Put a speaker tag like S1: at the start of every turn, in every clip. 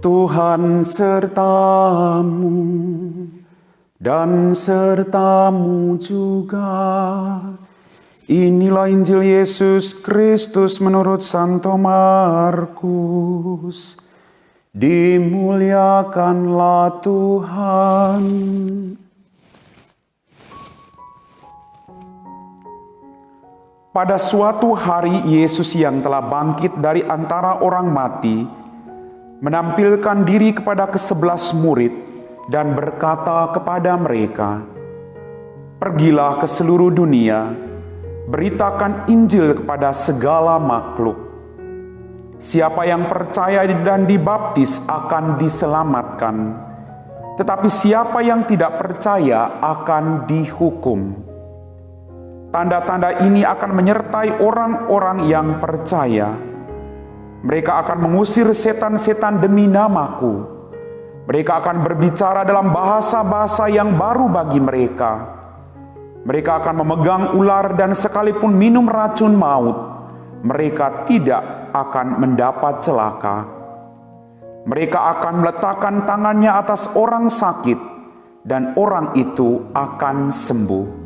S1: Tuhan sertamu dan sertamu juga. Inilah Injil Yesus Kristus menurut Santo Markus. Dimuliakanlah Tuhan. Pada suatu hari Yesus yang telah bangkit dari antara orang mati menampilkan diri kepada ke-11 murid dan berkata kepada mereka, "Pergilah ke seluruh dunia, beritakan Injil kepada segala makhluk. Siapa yang percaya dan dibaptis akan diselamatkan, tetapi siapa yang tidak percaya akan dihukum. Tanda-tanda ini akan menyertai orang-orang yang percaya. Mereka akan mengusir setan-setan demi namaku. Mereka akan berbicara dalam bahasa-bahasa yang baru bagi mereka. Mereka akan memegang ular dan sekalipun minum racun maut, mereka tidak akan mendapat celaka. Mereka akan meletakkan tangannya atas orang sakit dan orang itu akan sembuh."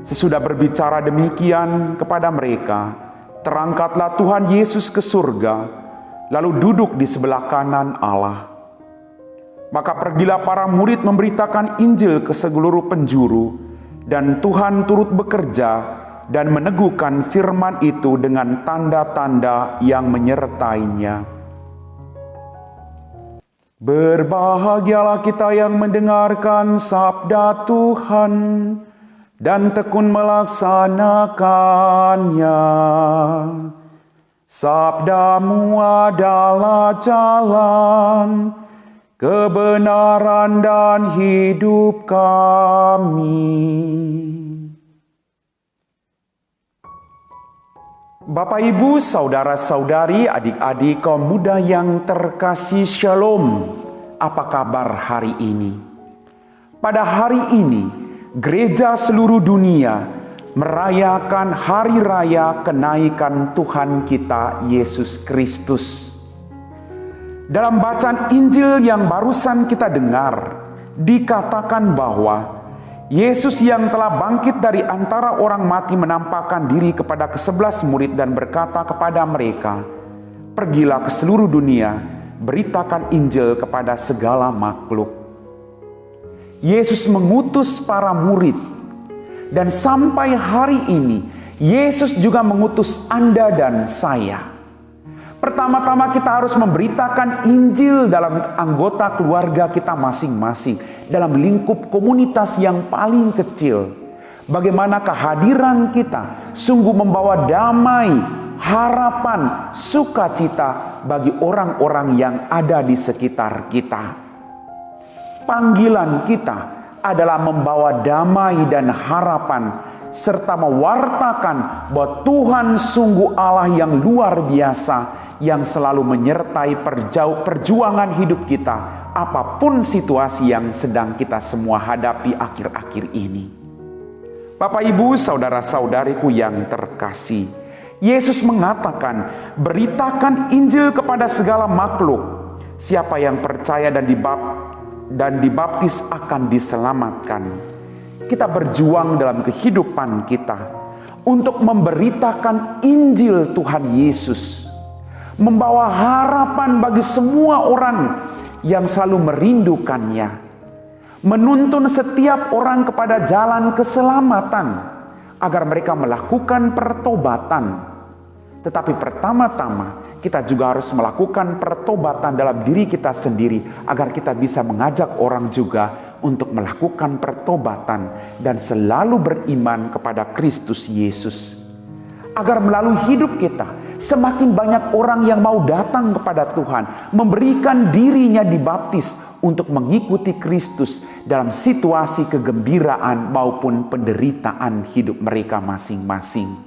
S1: Sesudah berbicara demikian kepada mereka, terangkatlah Tuhan Yesus ke surga, lalu duduk di sebelah kanan Allah. Maka pergilah para murid memberitakan Injil ke seluruh penjuru, dan Tuhan turut bekerja dan meneguhkan firman itu dengan tanda-tanda yang menyertainya. Berbahagialah kita yang mendengarkan sabda Tuhan dan tekun melaksanakannya. Sabdamu adalah jalan, kebenaran dan hidup kami. Bapak, Ibu, saudara-saudari, adik-adik kaum muda yang terkasih, Shalom. Apa kabar hari ini? Pada hari ini, gereja seluruh dunia merayakan hari raya kenaikan Tuhan kita Yesus Kristus. Dalam bacaan Injil yang barusan kita dengar, dikatakan bahwa Yesus yang telah bangkit dari antara orang mati menampakkan diri kepada ke-11 murid dan berkata kepada mereka, "Pergilah ke seluruh dunia, beritakan Injil kepada segala makhluk." Yesus mengutus para murid, dan sampai hari ini Yesus juga mengutus Anda dan saya. Pertama-tama kita harus memberitakan Injil dalam anggota keluarga kita masing-masing, dalam lingkup komunitas yang paling kecil. Bagaimana kehadiran kita sungguh membawa damai, harapan, sukacita bagi orang-orang yang ada di sekitar kita. Panggilan kita adalah membawa damai dan harapan, serta mewartakan bahwa Tuhan sungguh Allah yang luar biasa, yang selalu menyertai perjuangan hidup kita, apapun situasi yang sedang kita semua hadapi akhir-akhir ini. Bapak, Ibu, saudara-saudariku yang terkasih, Yesus mengatakan, "Beritakan Injil kepada segala makhluk. Siapa yang percaya dan dibaptis akan diselamatkan." Kita berjuang dalam kehidupan kita untuk memberitakan Injil Tuhan Yesus, membawa harapan bagi semua orang yang selalu merindukannya, menuntun setiap orang kepada jalan keselamatan agar mereka melakukan pertobatan. Tetapi pertama-tama kita juga harus melakukan pertobatan dalam diri kita sendiri agar kita bisa mengajak orang juga untuk melakukan pertobatan dan selalu beriman kepada Kristus Yesus. Agar melalui hidup kita semakin banyak orang yang mau datang kepada Tuhan, memberikan dirinya dibaptis untuk mengikuti Kristus dalam situasi kegembiraan maupun penderitaan hidup mereka masing-masing.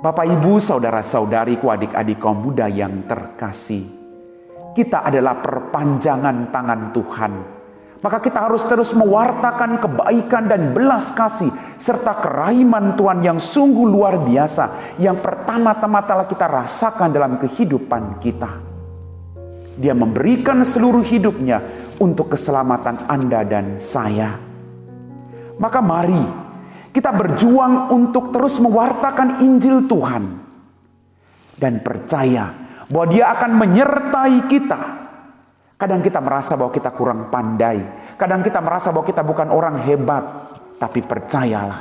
S1: Bapak, Ibu, saudara-saudariku, adik-adik kaum muda yang terkasih, kita adalah perpanjangan tangan Tuhan. Maka kita harus terus mewartakan kebaikan dan belas kasih serta kerahiman Tuhan yang sungguh luar biasa, yang pertama-tama telah kita rasakan dalam kehidupan kita. Dia memberikan seluruh hidupnya untuk keselamatan Anda dan saya. Maka mari kita berjuang untuk terus mewartakan Injil Tuhan. Dan percaya bahwa Dia akan menyertai kita. Kadang kita merasa bahwa kita kurang pandai. Kadang kita merasa bahwa kita bukan orang hebat. Tapi percayalah,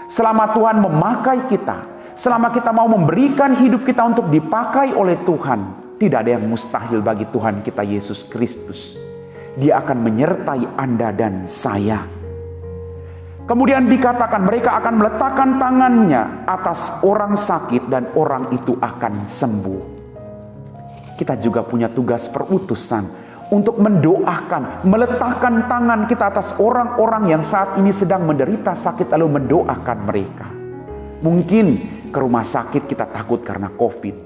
S1: selama Tuhan memakai kita, selama kita mau memberikan hidup kita untuk dipakai oleh Tuhan, tidak ada yang mustahil bagi Tuhan kita Yesus Kristus. Dia akan menyertai Anda dan saya. Kemudian dikatakan mereka akan meletakkan tangannya atas orang sakit dan orang itu akan sembuh. Kita juga punya tugas perutusan untuk mendoakan, meletakkan tangan kita atas orang-orang yang saat ini sedang menderita sakit lalu mendoakan mereka. Mungkin ke rumah sakit kita takut karena COVID.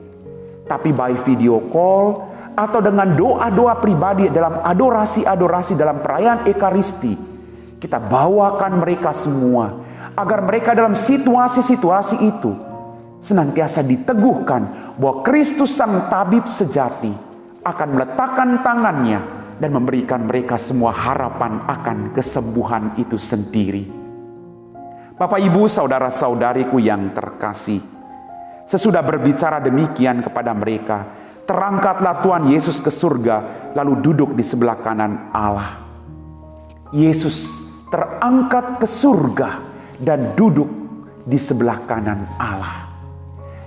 S1: Tapi by video call atau dengan doa-doa pribadi dalam adorasi-adorasi dalam perayaan Ekaristi, kita bawakan mereka semua agar mereka dalam situasi-situasi itu senantiasa diteguhkan bahwa Kristus Sang Tabib sejati akan meletakkan tangannya dan memberikan mereka semua harapan akan kesembuhan itu sendiri. Bapak, Ibu, saudara-saudariku yang terkasih, sesudah berbicara demikian kepada mereka, terangkatlah Tuhan Yesus ke surga, lalu duduk di sebelah kanan Allah. Yesus terangkat ke surga dan duduk di sebelah kanan Allah.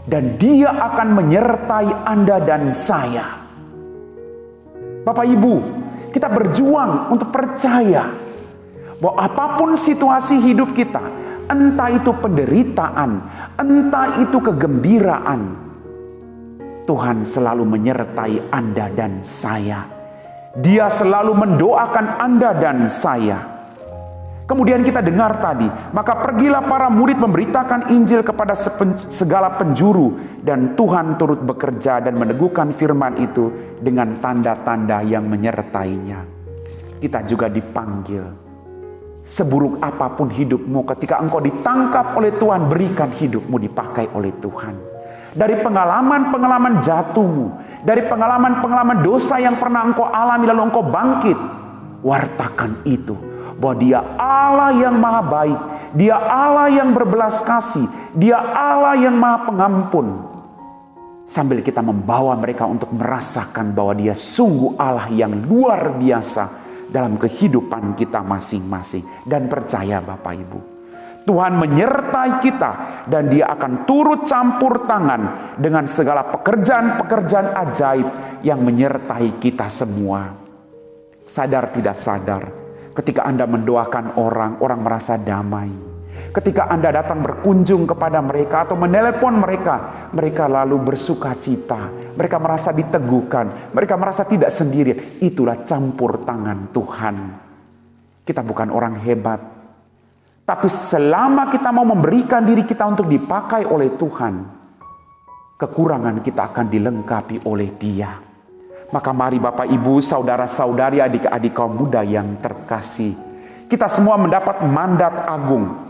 S1: Dan Dia akan menyertai Anda dan saya. Bapak Ibu, kita berjuang untuk percaya bahwa apapun situasi hidup kita, entah itu penderitaan, entah itu kegembiraan, Tuhan selalu menyertai Anda dan saya. Dia selalu mendoakan Anda dan saya. Kemudian kita dengar tadi, maka pergilah para murid memberitakan Injil kepada segala penjuru, dan Tuhan turut bekerja dan meneguhkan firman itu dengan tanda-tanda yang menyertainya. Kita juga dipanggil. Seburuk apapun hidupmu, ketika engkau ditangkap oleh Tuhan, berikan hidupmu dipakai oleh Tuhan. Dari pengalaman-pengalaman jatuhmu, dari pengalaman-pengalaman dosa yang pernah engkau alami lalu engkau bangkit, wartakan itu, bahwa Dia Allah yang maha baik, Dia Allah yang berbelas kasih, Dia Allah yang maha pengampun. Sambil kita membawa mereka untuk merasakan bahwa Dia sungguh Allah yang luar biasa dalam kehidupan kita masing-masing. Dan percaya Bapak Ibu, Tuhan menyertai kita dan Dia akan turut campur tangan dengan segala pekerjaan-pekerjaan ajaib yang menyertai kita semua. Sadar tidak sadar, ketika Anda mendoakan orang, orang merasa damai. Ketika Anda datang berkunjung kepada mereka atau menelepon mereka, mereka lalu bersuka cita. Mereka merasa diteguhkan, mereka merasa tidak sendirian. Itulah campur tangan Tuhan. Kita bukan orang hebat, tapi selama kita mau memberikan diri kita untuk dipakai oleh Tuhan, kekurangan kita akan dilengkapi oleh Dia. Maka mari Bapak Ibu, saudara-saudari, adik-adik kaum muda yang terkasih, kita semua mendapat mandat agung.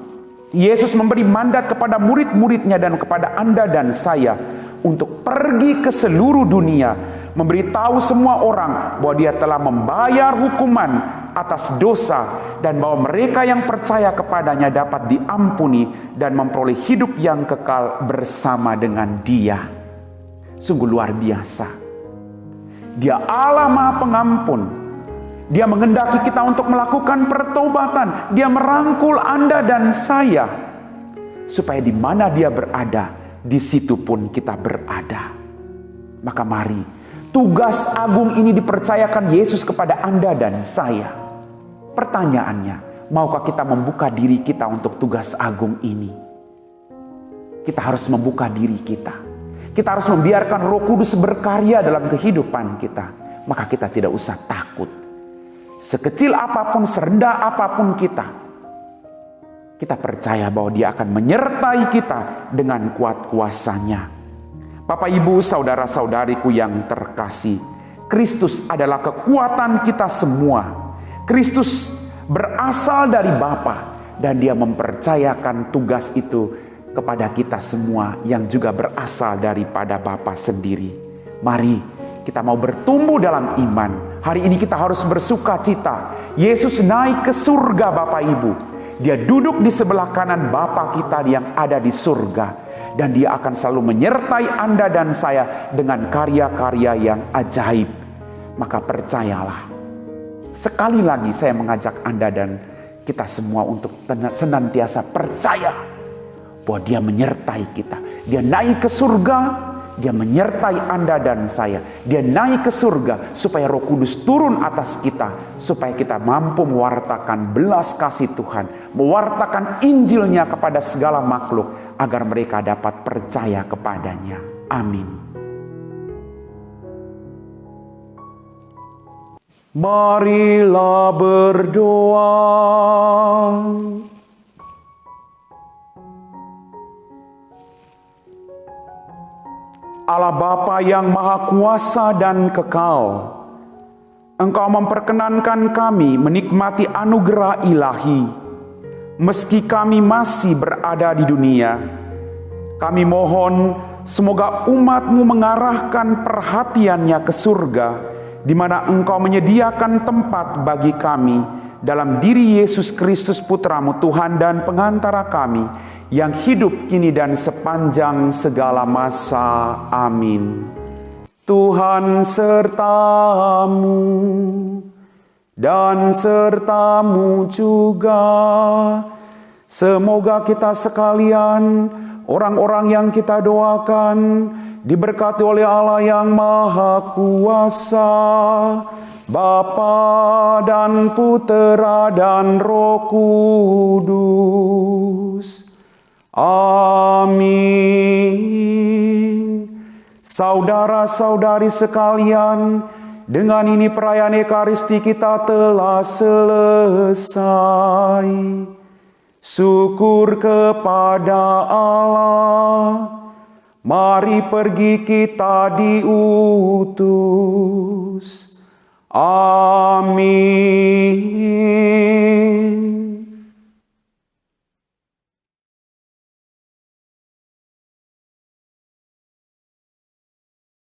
S1: Yesus memberi mandat kepada murid-muridnya dan kepada Anda dan saya untuk pergi ke seluruh dunia, memberitahu semua orang bahwa Dia telah membayar hukuman atas dosa dan bahwa mereka yang percaya kepadanya dapat diampuni dan memperoleh hidup yang kekal bersama dengan Dia. Sungguh luar biasa. Dia Allah Maha Pengampun. Dia mengendaki kita untuk melakukan pertobatan. Dia merangkul Anda dan saya, supaya di mana Dia berada, di situ pun kita berada. Maka mari, tugas agung ini dipercayakan Yesus kepada Anda dan saya. Pertanyaannya, maukah kita membuka diri kita untuk tugas agung ini? Kita harus membuka diri kita. Kita harus membiarkan Roh Kudus berkarya dalam kehidupan kita. Maka kita tidak usah takut. Sekecil apapun, serendah apapun kita percaya bahwa Dia akan menyertai kita dengan kuat kuasa-Nya. Bapak, Ibu, saudara-saudariku yang terkasih, Kristus adalah kekuatan kita semua. Kristus berasal dari Bapa dan Dia mempercayakan tugas itu kepada kita semua yang juga berasal daripada Bapa sendiri. Mari Kita mau bertumbuh dalam iman. Hari ini kita harus bersuka cita. Yesus naik ke surga Bapak Ibu. Dia duduk di sebelah kanan Bapa kita yang ada di surga. Dan Dia akan selalu menyertai Anda dan saya dengan karya-karya yang ajaib. Maka percayalah. Sekali lagi saya mengajak Anda dan kita semua untuk senantiasa percaya bahwa Dia menyertai kita. Dia naik ke surga. Dia menyertai Anda dan saya. Dia naik ke surga supaya Roh Kudus turun atas kita. Supaya kita mampu mewartakan belas kasih Tuhan. Mewartakan Injilnya kepada segala makhluk. Agar mereka dapat percaya kepadanya. Amin. Marilah berdoa. Allah Bapa yang Maha Kuasa dan Kekal, Engkau memperkenankan kami menikmati anugerah ilahi. Meski kami masih berada di dunia, kami mohon semoga umat-Mu mengarahkan perhatiannya ke surga, di mana Engkau menyediakan tempat bagi kami dalam diri Yesus Kristus Putra-Mu Tuhan dan pengantara kami, yang hidup kini dan sepanjang segala masa. Amin. Tuhan serta-Mu dan serta-Mu juga. Semoga kita sekalian, orang-orang yang kita doakan, diberkati oleh Allah yang Maha Kuasa, Bapa dan Putera dan Roh Kudus. Amin. Saudara-saudari sekalian, dengan ini perayaan Ekaristi kita telah selesai. Syukur kepada Allah. Mari pergi kita diutus. Amin.